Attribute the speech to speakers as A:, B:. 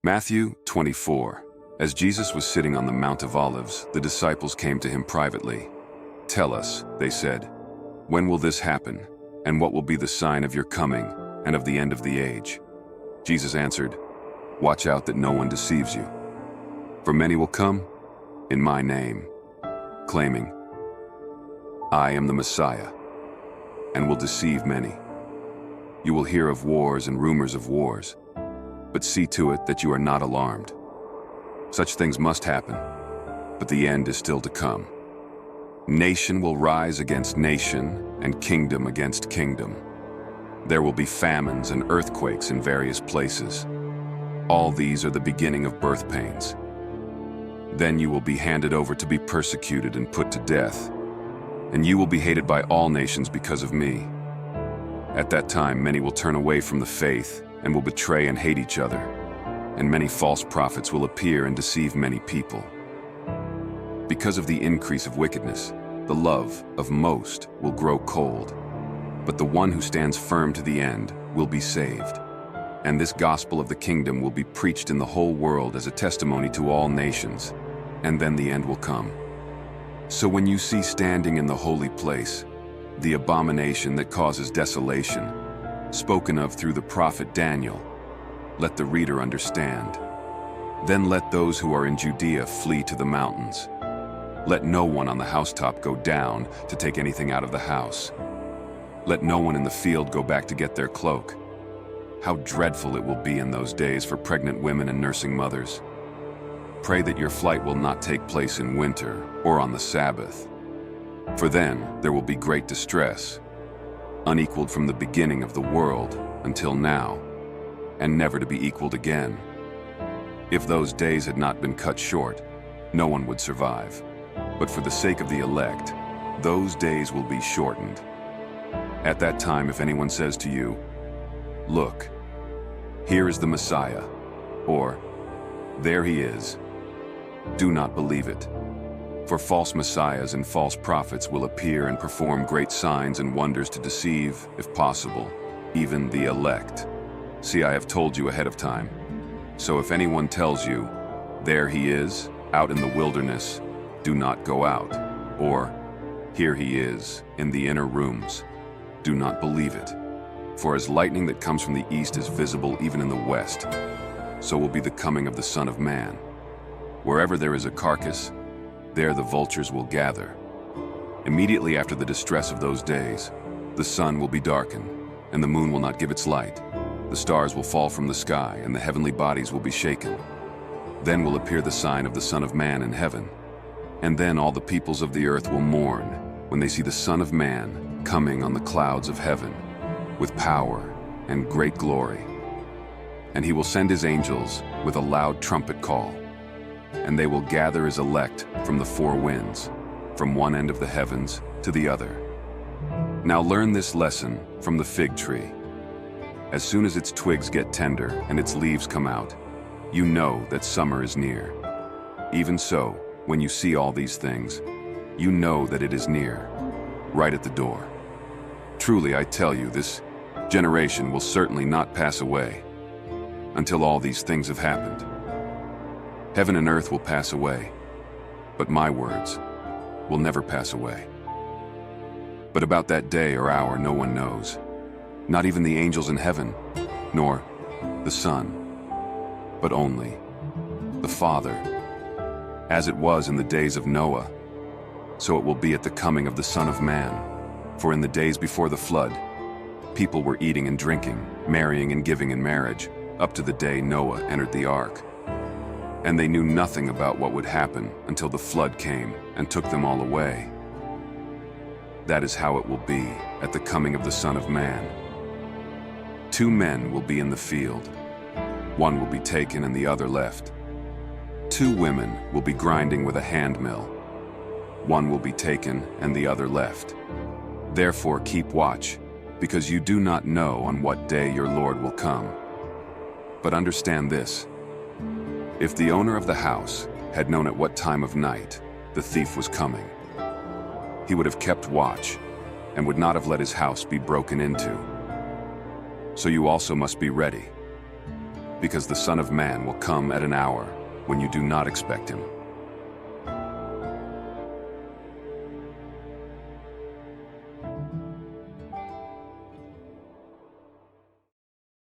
A: Matthew 24. As Jesus was sitting on the Mount of Olives, the disciples came to him privately. "Tell us," they said, "when will this happen, and what will be the sign of your coming and of the end of the age?" Jesus answered, "Watch out that no one deceives you. For many will come in my name, claiming, 'I am the Messiah,' and will deceive many. You will hear of wars and rumors of wars, but see to it that you are not alarmed. Such things must happen, but the end is still to come. Nation will rise against nation, and kingdom against kingdom. There will be famines and earthquakes in various places. All these are the beginning of birth pains. Then you will be handed over to be persecuted and put to death, and you will be hated by all nations because of me. At that time, many will turn away from the faith and will betray and hate each other, and many false prophets will appear and deceive many people. Because of the increase of wickedness, the love of most will grow cold, but the one who stands firm to the end will be saved. And this gospel of the kingdom will be preached in the whole world as a testimony to all nations, and then the end will come. So when you see standing in the holy place the abomination that causes desolation, spoken of through the prophet Daniel, let the reader understand. Then let those who are in Judea flee to the mountains. Let no one on the housetop go down to take anything out of the house. Let no one in the field go back to get their cloak. How dreadful it will be in those days for pregnant women and nursing mothers. Pray that your flight will not take place in winter or on the Sabbath, for then there will be great distress, unequaled from the beginning of the world until now, and never to be equaled again. If those days had not been cut short, no one would survive. But for the sake of the elect, those days will be shortened. At that time, if anyone says to you, 'Look, here is the Messiah,' or 'There he is,' do not believe it. For false messiahs and false prophets will appear and perform great signs and wonders to deceive, if possible, even the elect. See, I have told you ahead of time. So if anyone tells you, 'There he is, out in the wilderness,' do not go out. Or, 'Here he is, in the inner rooms,' do not believe it. For as lightning that comes from the east is visible even in the west, so will be the coming of the Son of Man. Wherever there is a carcass, there the vultures will gather. Immediately after the distress of those days, the sun will be darkened, and the moon will not give its light. The stars will fall from the sky, and the heavenly bodies will be shaken. Then will appear the sign of the Son of Man in heaven. And then all the peoples of the earth will mourn when they see the Son of Man coming on the clouds of heaven with power and great glory. And he will send his angels with a loud trumpet call, and they will gather his elect from the four winds, from one end of the heavens to the other. Now learn this lesson from the fig tree. As soon as its twigs get tender and its leaves come out, you know that summer is near. Even so, when you see all these things, you know that it is near, right at the door. Truly, I tell you, this generation will certainly not pass away until all these things have happened. Heaven and earth will pass away, but my words will never pass away. But about that day or hour no one knows, not even the angels in heaven, nor the Son, but only the Father. As it was in the days of Noah, so it will be at the coming of the Son of Man. For in the days before the flood, people were eating and drinking, marrying and giving in marriage, up to the day Noah entered the ark. And they knew nothing about what would happen until the flood came and took them all away. That is how it will be at the coming of the Son of Man. 2 men will be in the field. One will be taken and the other left. 2 women will be grinding with a hand mill. One will be taken and the other left. Therefore keep watch, because you do not know on what day your Lord will come. But understand this: if the owner of the house had known at what time of night the thief was coming, he would have kept watch and would not have let his house be broken into. So you also must be ready, because the Son of Man will come at an hour when you do not expect him.